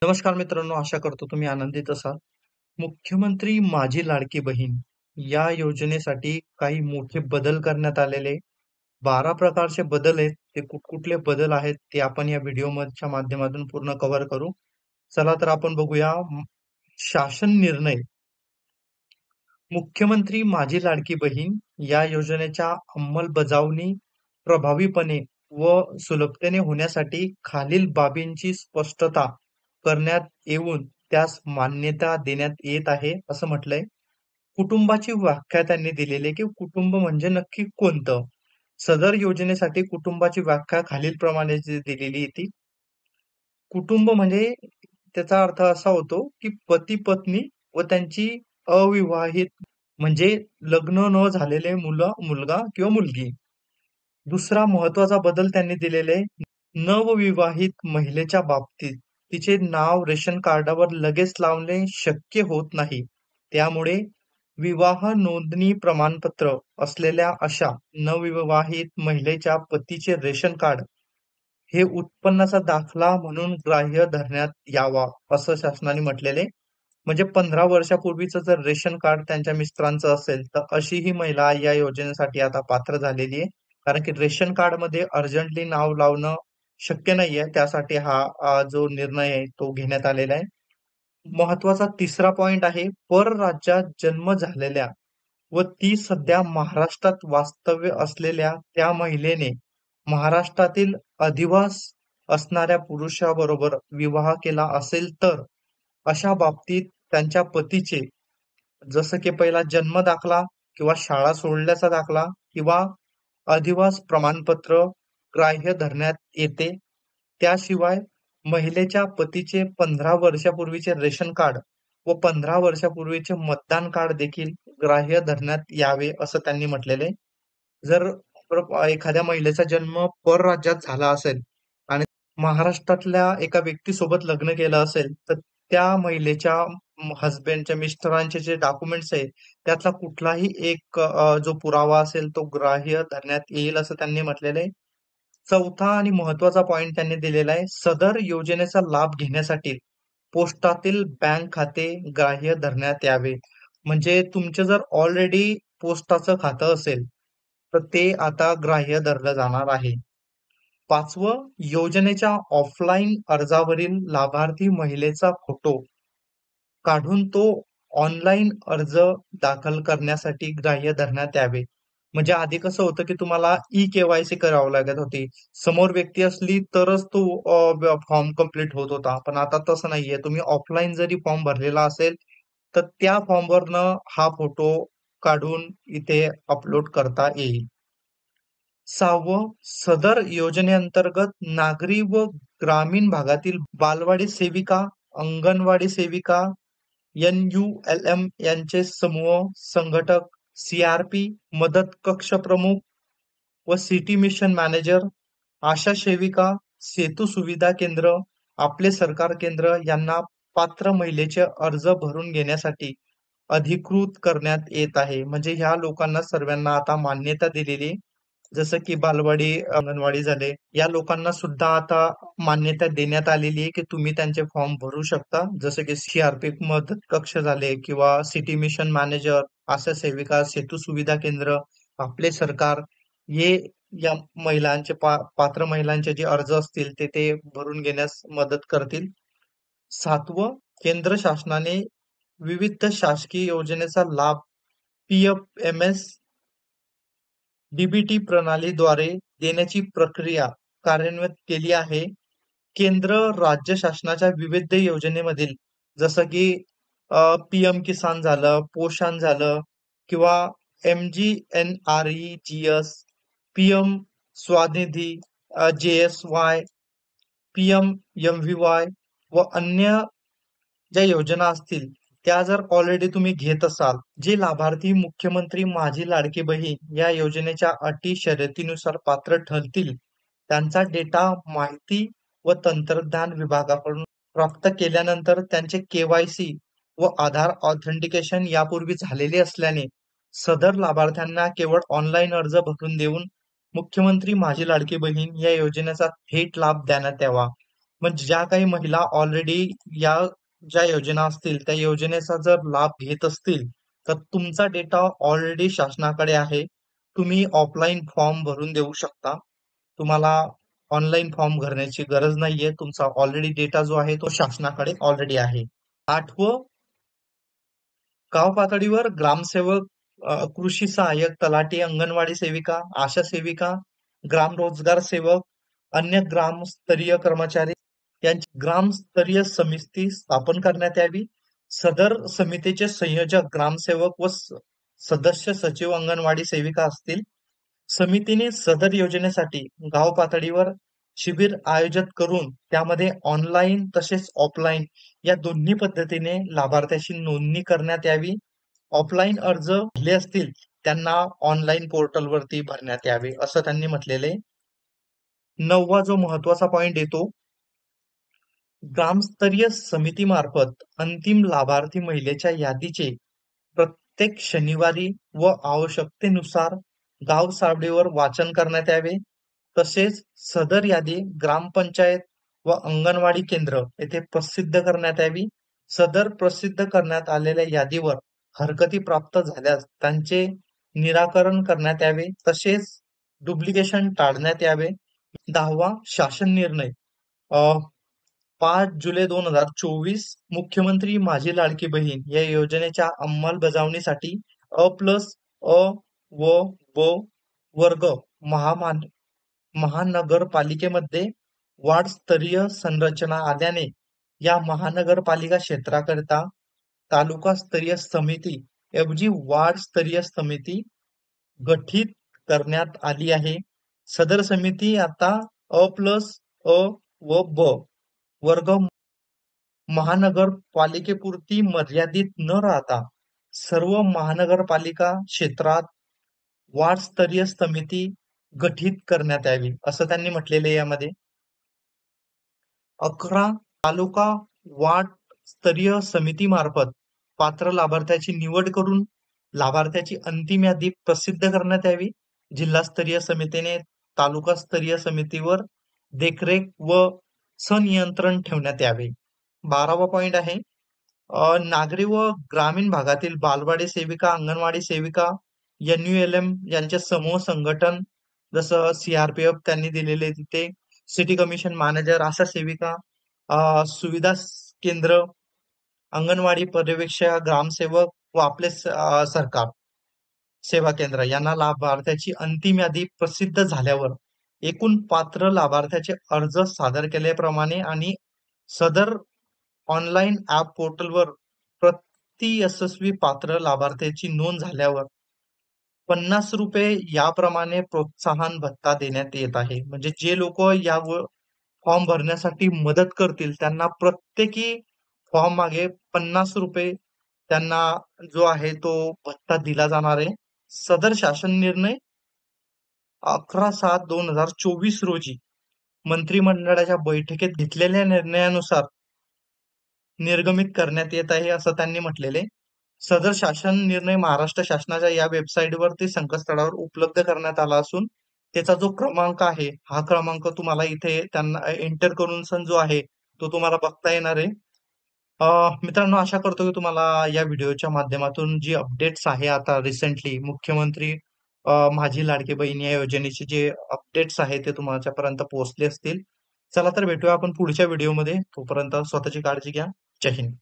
नमस्कार मित्रांनो, आशा करतो तुम्ही आनंदित असाल. मुख्यमंत्री माझी लाडकी बहीण या योजनेसाठी काही मोठे बदल करण्यात आलेले. 12 प्रकारचे बदल आहेत. ते कुठले बदल आहेत ते आपण या व्हिडिओच्या माध्यमातून पूर्ण कव्हर करू. चला तर आपण बघूया. शासन निर्णय. मुख्यमंत्री माझी लाडकी बहीण या योजनेच्या अंमलबजावणी प्रभावीपणे व सुलभतेने होण्यासाठी खालील बाबींची स्पष्टता करण्यात येऊन त्यास मान्यता देण्यात येत आहे, असं म्हटलंय. कुटुंबाची व्याख्या त्यांनी दिलेली आहे, की कुटुंब म्हणजे नक्की कोणतं? सदर योजनेसाठी कुटुंबाची व्याख्या खालीलप्रमाणे दिलेली आहे ती. कुटुंब म्हणजे त्याचा अर्थ असा होतो, की पती-पत्नी व त्यांची अविवाहित म्हणजे लग्न न झालेले मुलगा किंवा मुलगी. दुसरा महत्त्वाचा बदल त्यांनी दिलेले आहे, नवविवाहित महिलेच्या बाबतीत तिचे नाव रेशन कार्डावर लगेच लावणे शक्य होत नाही. त्यामुळे विवाह नोंदणी प्रमाणपत्र असलेल्या अशा नवविवाहित महिलेच्या पतीचे रेशन कार्ड हे उत्पन्नाचा दाखला म्हणून ग्राह्य धरण्यात यावा, असं शासनाने म्हटलेले. म्हणजे 15 वर्षापूर्वीचं जर रेशन कार्ड त्यांच्या मिस्टरांचं असेल, तर अशी ही महिला या योजनेसाठी आता पात्र झालेली आहे. कारण की रेशन कार्डमध्ये अर्जंटली नाव लावणं शक्य नाहीये. त्यासाठी हा जो निर्णय आहे तो घेण्यात आलेला आहे. महत्वाचा तिसरा पॉइंट आहे, परराज्यात जन्म झालेल्या व ती सध्या महाराष्ट्रात वास्तव्य असलेल्या त्या महिलेने महाराष्ट्रातील अधिवास असणाऱ्या पुरुषाबरोबर विवाह केला असेल तर अशा बाबतीत त्यांच्या पतीचे जसं की पहिला जन्म दाखला किंवा शाळा सोडल्याचा दाखला किंवा अधिवास प्रमाणपत्र ग्राह्य धरण्यात येते. त्याशिवाय महिलेच्या पतीचे 15 वर्षापूर्वीचे रेशन कार्ड व 15 वर्षापूर्वीचे मतदान कार्ड देखील ग्राह्य धरण्यात यावे, असं त्यांनी म्हटलेले. जर एखाद्या महिलेचा जन्म परराज्यात झाला असेल आणि महाराष्ट्रातल्या एका व्यक्तीसोबत लग्न केलं असेल, तर त्या महिलेच्या हसबँडच्या मिस्टरांचे जे डॉक्युमेंट्स आहेत, त्यातला कुठलाही एक जो पुरावा असेल तो ग्राह्य धरण्यात येईल, असं त्यांनी म्हटलेलं आहे. चौथा आणि महत्वाचा पॉइंट त्यांनी दिलेला आहे, सदर योजनेचा लाभ घेण्यासाठी पोस्टातील बँक खाते ग्राह्य धरण्यात यावे. म्हणजे तुमचे जर ऑलरेडी पोस्टाचं खातं असेल, तर ते आता ग्राह्य धरलं जाणार आहे. 5वं, योजनेच्या ऑफलाईन अर्जावरील लाभार्थी महिलेचा फोटो काढून तो ऑनलाईन अर्ज दाखल करण्यासाठी ग्राह्य धरण्यात यावे. म्हणजे आधी कसं होतं, की तुम्हाला ई-के-वाय-सी करावं लागत होती. समोर व्यक्ती असली तरच तो फॉर्म कंप्लीट होत होता. पण आता तसं नाहीये. तुम्ही ऑफलाईन जरी फॉर्म भरलेला असेल, तर त्या फॉर्मवरनं हा फोटो काढून इथे अपलोड करता येईल. 6वं, सदर योजनेअंतर्गत नागरी व ग्रामीण भागातील बालवाडी सेविका, अंगणवाडी सेविका, NULM यांचे समूह संघटक, CRP, मदत कक्ष प्रमुख व सिटी मिशन मॅनेजर, आशा सेविका, सेतू सुविधा केंद्र, आपले सरकार केंद्र यांना पात्र महिलेचे अर्ज भरून घेण्यासाठी अधिकृत करण्यात येत आहे. म्हणजे ह्या लोकांना सर्वांना आता मान्यता दिलेली आहे. जसं की बालवाडी, अंगणवाडी झाले, या लोकांना सुद्धा आता मान्यता देण्यात आलेली आहे, की तुम्ही त्यांचे फॉर्म भरू शकता. जसं की CRP मदत कक्ष झाले किंवा सिटी मिशन मॅनेजर, आशा सेविका, सेतू सुविधा केंद्र, आपले सरकार हे या महिलांचे पात्र महिलांचे जे अर्ज असतील ते भरून घेण्यास मदत करतील. 7वं, केंद्र शासनाने विविध शासकीय योजनेचा लाभ PFMS DBT प्रणालीद्वारे देण्याची प्रक्रिया कार्यान्वित केली आहे. केंद्र राज्य शासनाच्या विविध योजनेमधील जसं की PM किसान झालं, पोषण झालं किंवा MGNREGS, PM Svanidhi, JSY, PM-MVY व अन्य ज्या योजना असतील, त्या जर ऑलरेडी तुम्ही घेत असाल, जे लाभार्थी मुख्यमंत्री माझी लाडकी बहीण या योजनेच्या अटी शर्यतीनुसार पात्र ठरतील, त्यांचा डेटा माहिती व तंत्रज्ञान विभागाकडून प्राप्त केल्यानंतर त्यांचे KYC व आधार ऑथेंटिकेशन यापूर्वी झालेले असल्याने सदर लाभार्थ्यांना केवळ ऑनलाईन अर्ज भरून देऊन मुख्यमंत्री माझी लाडकी बहीण या योजनेचा थेट लाभ देण्यात यावा. म्हणजे ज्या काही महिला ऑलरेडी या ज्या योजना असतील त्या योजनेचा जर लाभ घेत असतील तर तुमचा डेटा ऑलरेडी शासनाकडे आहे. तुम्ही ऑफलाईन फॉर्म भरून देऊ शकता. तुम्हाला ऑनलाईन फॉर्म भरण्याची गरज नाहीये. तुमचा ऑलरेडी डेटा जो आहे तो शासनाकडे ऑलरेडी आहे. 8वं, गाव पातळीवर ग्रामसेवक, कृषी सहाय्यक, तलाठी, अंगणवाडी सेविका, आशा सेविका, ग्राम रोजगार सेवक, अन्य ग्रामस्तरीय कर्मचारी यांची ग्रामस्तरीय समिती स्थापन करण्यात यावी. सदर समितीचे संयोजक ग्रामसेवक व सदस्य सचिव अंगणवाडी सेविका असतील. समितीने सदर योजनेसाठी गाव पातळीवर शिबिर आयोजित करून त्यामध्ये ऑनलाईन तसेच ऑफलाईन या दोन्ही पद्धतीने लाभार्थ्याची नोंदणी करण्यात यावी. ऑफलाईन अर्ज भरले असतील त्यांना ऑनलाईन पोर्टलवरती भरण्यात यावे असं त्यांनी म्हटलेले. 9वा जो महत्वाचा पॉइंट येतो, ग्रामस्तरीय समितीमार्फत अंतिम लाभार्थी महिलेच्या यादीचे प्रत्येक शनिवारी व आवश्यकतेनुसार गाव सावडीवर वाचन करण्यात यावे. तसेच सदर यादी ग्रामपंचायत व अंगणवाडी केंद्र येथे प्रसिद्ध करण्यात यावी. सदर प्रसिद्ध करण्यात आलेल्या यादीवर हरकती प्राप्त झाल्यास त्यांचे निराकरण करण्यात यावे. तसेच डुप्लिकेशन टाळण्यात यावे. 10वा शासन निर्णय, 5 जुलै 2024, मुख्यमंत्री माझी लाडकी बहीण या योजनेच्या अंमलबजावणीसाठी अ व ब वर्ग महानगरपालिकेमध्ये वार्डस्तरीय संरचना आल्याने या महानगरपालिका क्षेत्राकरिता तालुकास्तरीय समिती ऐवजी वार्डस्तरीय समिती गठीत करण्यात आली आहे. सदर समिती आता अ व ब वर्ग महानगरपालिकेपुरती मर्यादित न राहता सर्व महानगरपालिका क्षेत्रात वार्डस्तरीय समिती गठीत करण्यात यावी असं त्यांनी म्हटलेले यामध्ये. 11, तालुका वार्ड स्तरीय समितीमार्फत पात्र लाभार्थ्याची निवड करून लाभार्थ्याची अंतिम यादी प्रसिद्ध करण्यात यावी. जिल्हास्तरीय समितीने तालुकास्तरीय समितीवर देखरेख व संनियंत्रण ठेवण्यात यावे. 12वा पॉइंट आहे, नागरी व ग्रामीण भागातील बालवाडी सेविका, अंगणवाडी सेविका, NULM यांचे समूह संघटन जसं CRPF त्यांनी दिलेले तिथे, सिटी कमिशन मॅनेजर, आशा सेविका, सुविधा केंद्र, अंगणवाडी पर्यवेक्षक, ग्रामसेवक व आपले सरकार सेवा केंद्र यांना लाभार्थ्याची अंतिम यादी प्रसिद्ध झाल्यावर एकूण पात्र लाभार्थ्याचे अर्ज सादर केल्याप्रमाणे आणि सदर ऑनलाईन ऍप पोर्टलवर प्रति यशस्वी पात्र लाभार्थ्याची नोंद झाल्यावर 50 रुपये याप्रमाणे प्रोत्साहन भत्ता देण्यात येत आहे. म्हणजे जे लोक या फॉर्म भरण्यासाठी मदत करतील त्यांना प्रत्येकी फॉर्म मागे 50 रुपये त्यांना जो आहे तो भत्ता दिला जाणार आहे. सदर शासन निर्णय 11/7/2024 रोजी मंत्रिमंडळाच्या बैठकीत घेतलेल्या निर्णयानुसार निर्गमित करण्यात येत आहे असं त्यांनी म्हटलेले. सदर शासन निर्णय महाराष्ट्र शासनाच्या या वेबसाईटवरती संकेतस्थळावर उपलब्ध करण्यात आला असून त्याचा जो क्रमांक आहे हा क्रमांक तुम्हाला इथे त्यांना एंटर करून जो आहे तो तुम्हाला बघता येणार आहे. मित्रांनो, आशा करतो की तुम्हाला या व्हिडिओच्या माध्यमातून जी अपडेट्स आहे आता रिसेंटली मुख्यमंत्री माझी लाडकी बहीण या योजनेचे जे अपडेट्स आहेत ते तुमच्यापर्यंत पोहोचले असतील. चला तर भेटूया आपण पुढच्या व्हिडिओमध्ये. तोपर्यंत स्वतःची काळजी घ्या. जय हिंद.